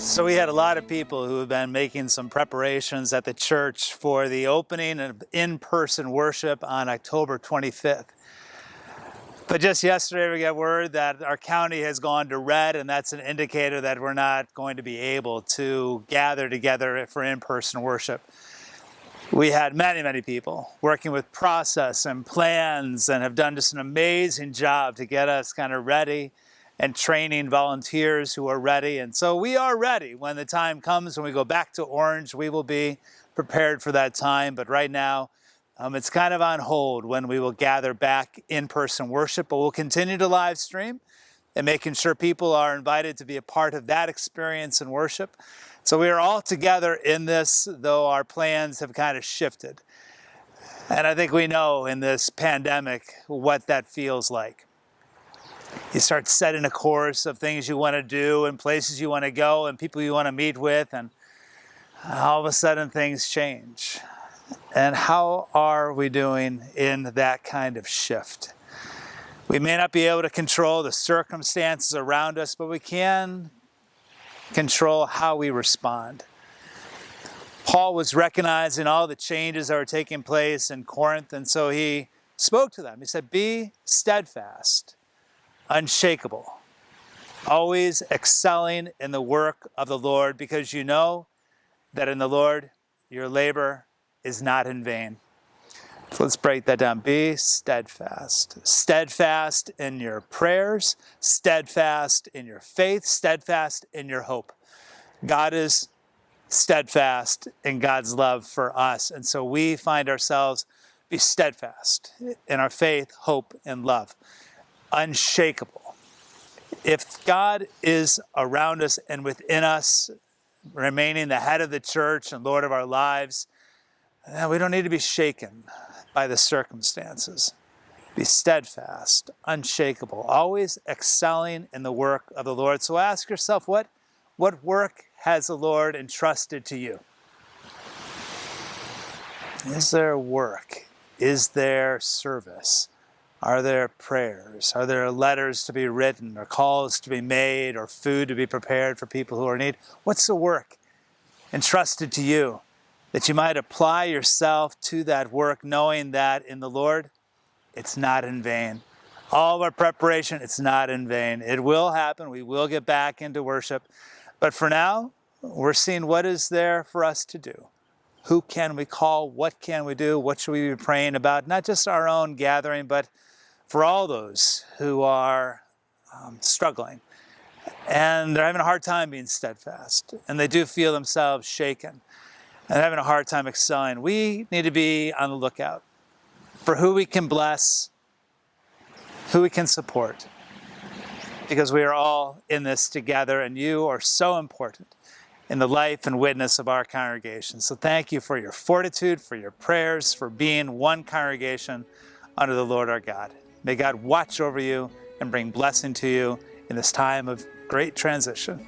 So we had a lot of people who have been making some preparations at the church for the opening of in-person worship on October 25th. But just yesterday we got word that our county has gone to red, and that's an indicator that we're not going to be able to gather together for in-person worship. We had many people working with process and plans and have done just an amazing job to get us kind of ready and training volunteers who are ready. And so we are ready. When the time comes, when we go back to Orange, we will be prepared for that time. But right now, it's kind of on hold when we will gather back in-person worship, but we'll continue to live stream and making sure people are invited to be a part of that experience and worship. So we are all together in this, though our plans have kind of shifted. And I think we know in this pandemic what that feels like. You start setting a course of things you want to do and places you want to go and people you want to meet with, and all of a sudden things change. And how are we doing in that kind of shift? We may not be able to control the circumstances around us, but we can control how we respond. Paul was recognizing all the changes that were taking place in Corinth, and so he spoke to them. He said, "Be steadfast, unshakable, always excelling in the work of the Lord, because you know that in the Lord your labor is not in vain." So let's break that down. Be steadfast. Steadfast in your prayers, steadfast in your faith, steadfast in your hope. God is steadfast in God's love for us. And so we find ourselves be steadfast in our faith, hope, and love. Unshakable. If God is around us and within us, remaining the head of the church and Lord of our lives, then we don't need to be shaken by the circumstances. Be steadfast, unshakable, always excelling in the work of the Lord. So ask yourself, what work has the Lord entrusted to you? Is there work? Is there service? Are there prayers? Are there letters to be written or calls to be made or food to be prepared for people who are in need? What's the work entrusted to you that you might apply yourself to that work, knowing that in the Lord, it's not in vain. All of our preparation, it's not in vain. It will happen. We will get back into worship. But for now, we're seeing what is there for us to do. Who can we call? What can we do? What should we be praying about? Not just our own gathering, but for all those who are struggling. And they're having a hard time being steadfast. And they do feel themselves shaken and having a hard time excelling. We need to be on the lookout for who we can bless, who we can support, because we are all in this together, and you are so important in the life and witness of our congregation. So thank you for your fortitude, for your prayers, for being one congregation under the Lord our God. May God watch over you and bring blessing to you in this time of great transition.